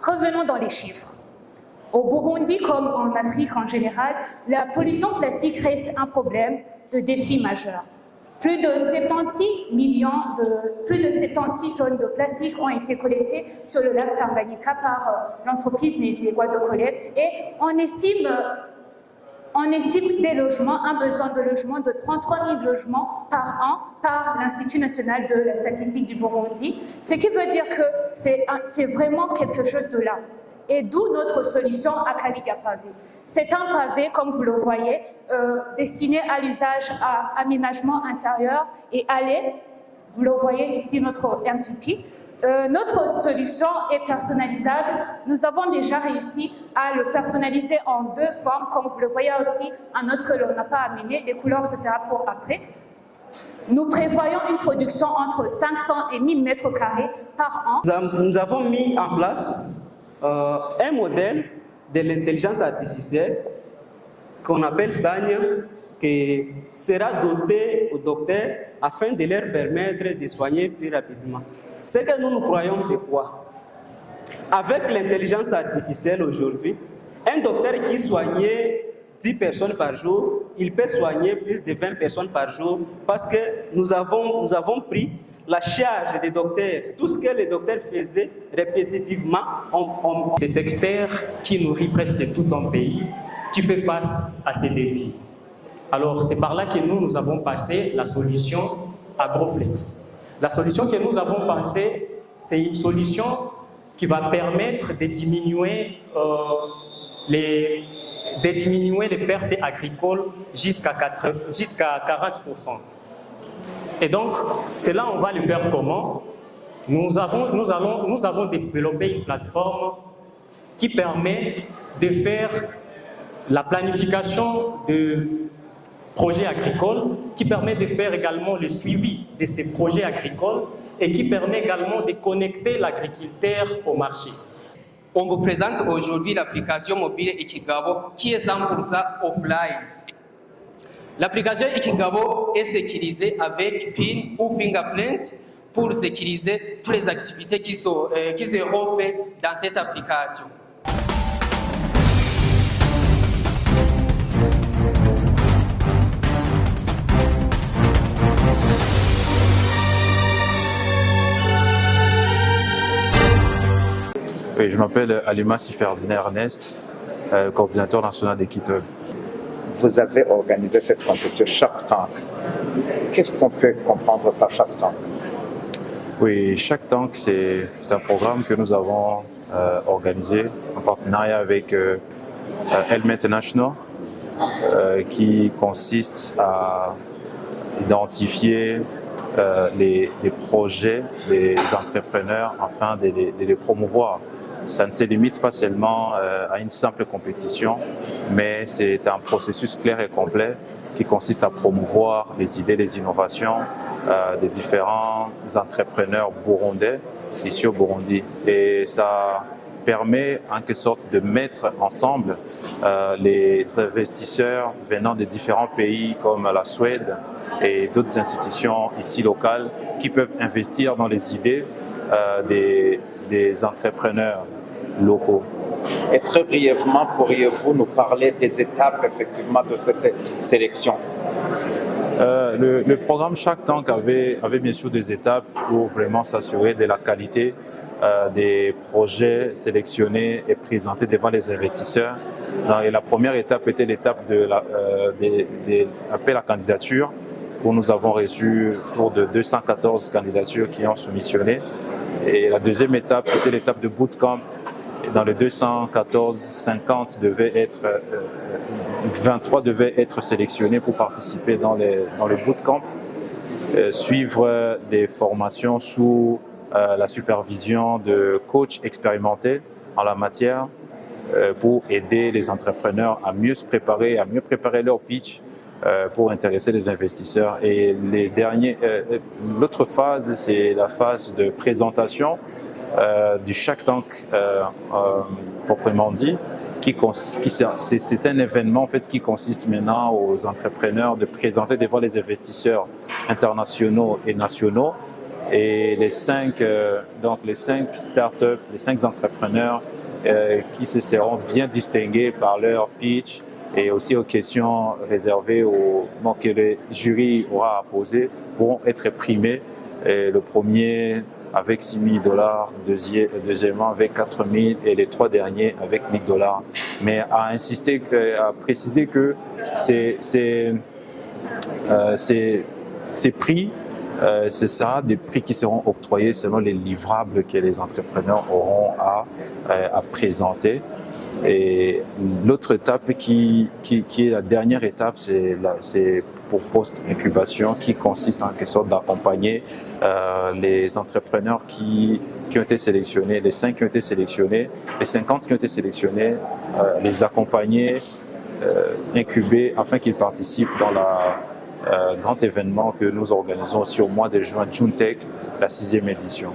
revenons dans les chiffres. Au Burundi, comme en Afrique en général, la pollution plastique reste un problème de défi majeur. Plus de 76 tonnes de plastique ont été collectées sur le lac Tanganyika par l'entreprise Nediegwa de collecte et on estime des logements, un besoin de logement de 33 000 logements par an par l'Institut national de la statistique du Burundi, ce qui veut dire que c'est vraiment quelque chose de là. Et d'où notre solution à Kaliga Pavé. C'est un pavé, comme vous le voyez, destiné à l'usage à aménagement intérieur et allée. Vous le voyez ici, notre MVP. Notre solution est personnalisable. Nous avons déjà réussi à le personnaliser en 2 formes, comme vous le voyez aussi, un autre que l'on n'a pas amené. Les couleurs, ce sera pour après. Nous prévoyons une production entre 500 et 1000 mètres carrés par an. Nous avons mis en place un modèle de l'intelligence artificielle qu'on appelle SAGNA, qui sera doté aux docteurs afin de leur permettre de soigner plus rapidement. Ce que nous croyons, c'est quoi? Avec l'intelligence artificielle aujourd'hui, un docteur qui soignait 10 personnes par jour, il peut soigner plus de 20 personnes par jour parce que nous avons pris la charge des docteurs, tout ce que les docteurs faisaient répétitivement. C'est ce secteur qui nourrit presque tout un pays, qui fait face à ces défis. Alors c'est par là que nous avons passé la solution AgroFlex. La solution que nous avons pensée, c'est une solution qui va permettre de diminuer les pertes agricoles jusqu'à 40%. Et donc, cela, on va le faire comment? Nous avons développé une plateforme qui permet de faire la planification de projets agricoles, qui permet de faire également le suivi de ces projets agricoles et qui permet également de connecter l'agriculteur au marché. On vous présente aujourd'hui l'application mobile Ikigabo qui est 100% offline. L'application Ikigabo est sécurisée avec PIN ou Fingerprint pour sécuriser toutes les activités qui seront faites dans cette application. Oui, je m'appelle Alima Siferdine Ernest, coordinateur national d'Equitable. Vous avez organisé cette compétition Shark Tank. Qu'est-ce qu'on peut comprendre par Shark Tank? Oui, Shark Tank, c'est un programme que nous avons organisé en partenariat avec Helm International, qui consiste à identifier les projets des entrepreneurs afin de les promouvoir. Ça ne se limite pas seulement à une simple compétition, mais c'est un processus clair et complet qui consiste à promouvoir les idées, les innovations des différents entrepreneurs burundais ici au Burundi. Et ça permet en quelque sorte de mettre ensemble les investisseurs venant de différents pays comme la Suède et d'autres institutions ici locales qui peuvent investir dans les idées des entrepreneurs locaux. Et très brièvement, pourriez-vous nous parler des étapes effectivement de cette sélection? Le programme Shark Tank avait bien sûr des étapes pour vraiment s'assurer de la qualité des projets sélectionnés et présentés devant les investisseurs. Et la première étape était l'étape de l'appel à candidature, où nous avons reçu autour de 214 candidatures qui ont soumissionné. Et la deuxième étape, c'était l'étape de bootcamp. Et dans les 214, 23 devaient être sélectionnés pour participer dans les bootcamps, suivre des formations sous la supervision de coachs expérimentés en la matière pour aider les entrepreneurs à mieux se préparer, à mieux préparer leur pitch pour intéresser les investisseurs. Et l'autre phase, c'est la phase de présentation du Shark Tank proprement dit, c'est un événement en fait qui consiste maintenant aux entrepreneurs de présenter devant les investisseurs internationaux et nationaux Et les 5 startups, les 5 entrepreneurs qui se seront bien distingués par leur pitch et aussi aux questions réservées que le jury aura à poser pourront être primés. Et le premier avec $6,000, deuxièmement avec $4,000 et les 3 derniers avec $1,000. Mais à préciser que ces prix, ce sera des prix qui seront octroyés selon les livrables que les entrepreneurs auront à présenter. Et l'autre étape qui est la dernière étape, c'est pour post-incubation, qui consiste en quelque sorte d'accompagner les entrepreneurs qui ont été sélectionnés, les 5 qui ont été sélectionnés, les 50 qui ont été sélectionnés, les accompagner, incuber afin qu'ils participent dans grand événement que nous organisons aussi au mois de juin, JuneTech, la 6e édition.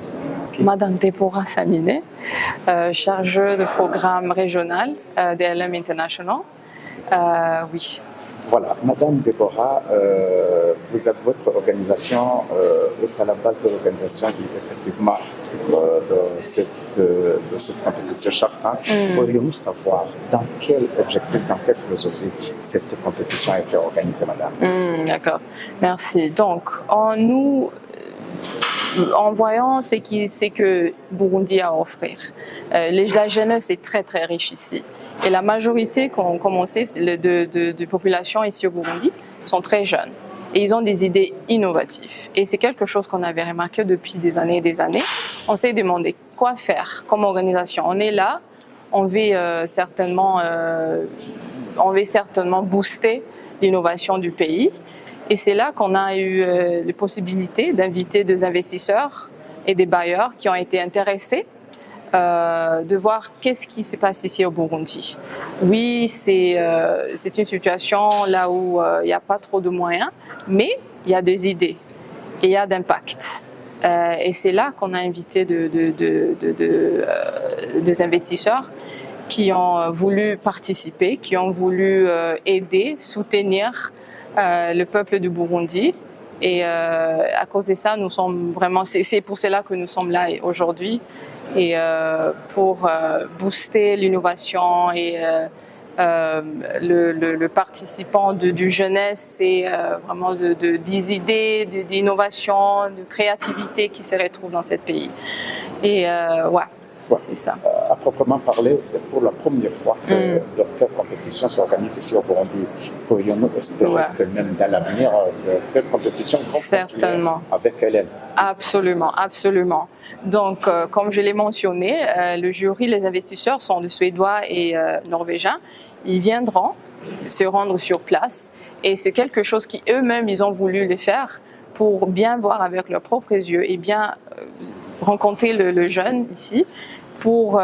Madame Deborah Saminé, chargée de programme régional d'LM International. Oui. Voilà, Madame Deborah, votre organisation est à la base de l'organisation effectivement de cette compétition Shark Tank. Pourrions-nous savoir dans quel objectif, dans quelle philosophie cette compétition a été organisée, Madame? D'accord, merci. Donc, en voyant ce que Burundi a à offrir, la jeunesse est très très riche ici. Et la majorité, comme on sait, de population ici au Burundi sont très jeunes. Et ils ont des idées innovatives. Et c'est quelque chose qu'on avait remarqué depuis des années et des années. On s'est demandé quoi faire comme organisation. On est là, on veut certainement booster l'innovation du pays. Et c'est là qu'on a eu la possibilité d'inviter des investisseurs et des bailleurs qui ont été intéressés de voir qu'est-ce qui se passe ici au Burundi. Oui, c'est une situation là où il n'y a pas trop de moyens, mais il y a des idées et il y a d'impact. Et c'est là qu'on a invité des investisseurs qui ont voulu participer, qui ont voulu aider, soutenir le peuple du Burundi. Et à cause de ça, nous sommes vraiment, c'est pour cela que nous sommes là aujourd'hui. Et pour booster l'innovation et le participant du jeunesse, c'est vraiment des idées, d'innovation, de créativité qui se retrouvent dans ce pays. Et c'est ça. À proprement parler, c'est pour la première fois que Docteur Compétition s'organise ici au Burundi. Pourrions-nous espérer que même dans l'avenir, Docteur Compétition certainement avec LM? Absolument, absolument. Donc, comme je l'ai mentionné, le jury, les investisseurs sont de Suédois et Norvégiens. Ils viendront se rendre sur place et c'est quelque chose qu'eux-mêmes, ils ont voulu le faire pour bien voir avec leurs propres yeux et bien rencontrer le jeune ici pour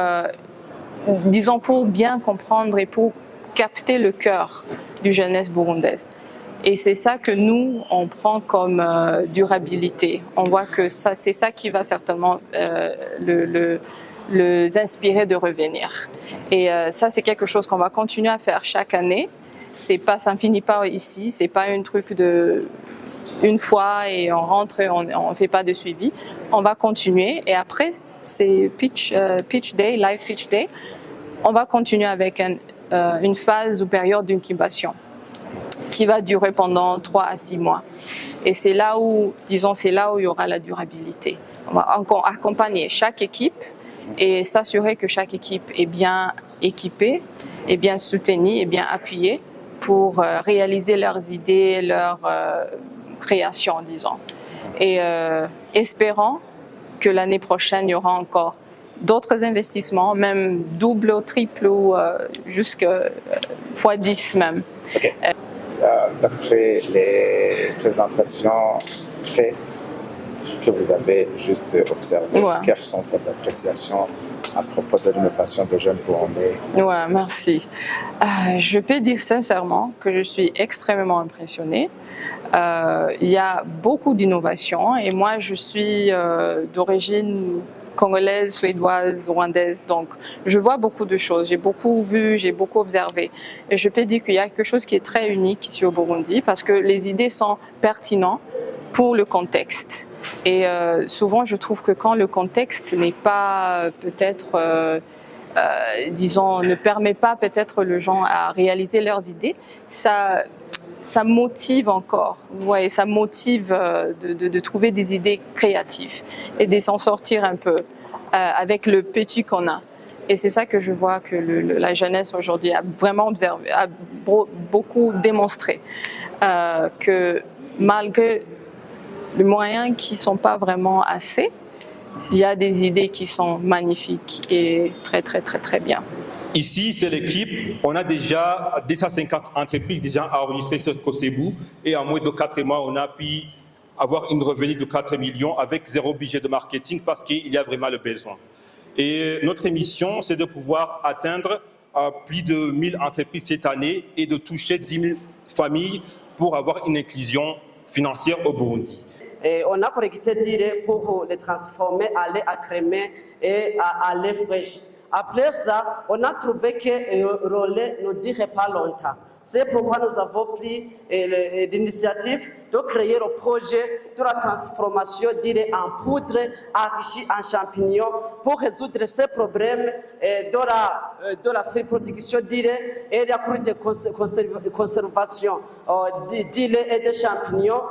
bien comprendre et pour capter le cœur du jeunesse burundaise. Et c'est ça que nous, on prend comme durabilité. On voit que c'est ça qui va certainement les inspirer de revenir. Et ça, c'est quelque chose qu'on va continuer à faire chaque année. Ça ne finit pas ici, c'est pas un truc une fois et on rentre, on fait pas de suivi. On va continuer et après, c'est pitch day, live pitch day. On va continuer avec une phase ou période d'incubation qui va durer pendant 3 à 6 mois. Et c'est là où il y aura la durabilité. On va encore accompagner chaque équipe et s'assurer que chaque équipe est bien équipée, est bien soutenue, est bien appuyée pour réaliser leurs idées, leurs créations, disons. Et espérons que l'année prochaine, il y aura encore d'autres investissements, même double ou triple ou jusqu'à x10 même. Okay. D'après les présentations faites que vous avez juste observées, quelles sont vos appréciations à propos de l'innovation des jeunes burundais? Ouais, merci. Je peux dire sincèrement que je suis extrêmement impressionnée. Il y a beaucoup d'innovations et moi je suis d'origine congolaise, suédoise, rwandaise, donc je vois beaucoup de choses, j'ai beaucoup vu, j'ai beaucoup observé et je peux dire qu'il y a quelque chose qui est très unique ici au Burundi parce que les idées sont pertinentes pour le contexte. Et souvent, je trouve que quand le contexte n'est pas peut-être, disons, ne permet pas peut-être les gens à réaliser leurs idées, ça motive encore. Vous voyez, ça motive de trouver des idées créatives et de s'en sortir un peu avec le petit qu'on a. Et c'est ça que je vois que la jeunesse aujourd'hui a vraiment observé, a beaucoup démontré que malgré les moyens qui ne sont pas vraiment assez, il y a des idées qui sont magnifiques et très, très, très, très bien. Ici, c'est l'équipe. On a déjà 250 entreprises déjà enregistrées sur COSEBU et en moins de 4 mois, on a pu avoir une revenu de 4 millions avec 0 budget de marketing parce qu'il y a vraiment le besoin. Et notre mission, c'est de pouvoir atteindre plus de 1000 entreprises cette année et de toucher 10 000 familles pour avoir une inclusion financière au Burundi. Et on a collecté des lait pour les transformer à lait accrémé et à lait fraîche. Après ça, on a trouvé que le relais ne dirait pas longtemps. C'est pourquoi nous avons pris l'initiative de créer le projet de la transformation du lait en poudre enrichie en champignons pour résoudre ces problèmes de la surproduction du lait et la conservation du lait et des champignons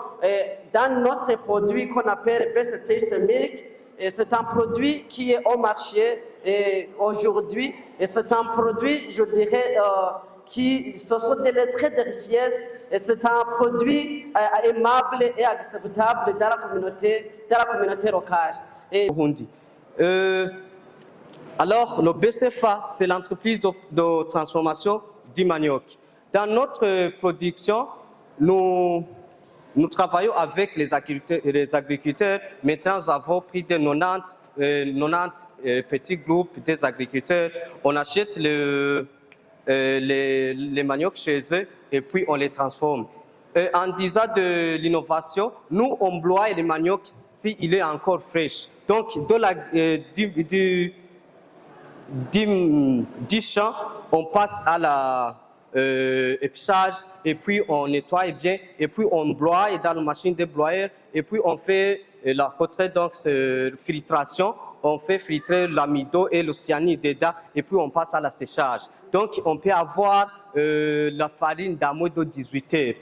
dans notre produit qu'on appelle Best Taste Milk. C'est un produit qui est au marché aujourd'hui et c'est un produit, je dirais, qui se sont des très de richesse et c'est un produit aimable et acceptable dans la communauté locale. Alors, le BCFA, c'est l'entreprise de transformation du manioc. Dans notre production, nous travaillons avec les agriculteurs. Maintenant, nous avons pris de 90 petits groupes des agriculteurs. On achète les maniocs chez eux et puis on les transforme. En disant de l'innovation, nous on broie les maniocs s'il est encore fraîche. Donc du champ, on passe à la épicage et puis on nettoie bien et puis on broie dans la machine de broyeur et puis on fait la retraite, donc filtration. On fait filtrer l'amido et le cyanide dedans et puis on passe à la séchage. Donc on peut avoir la farine dans moins de 18 heures.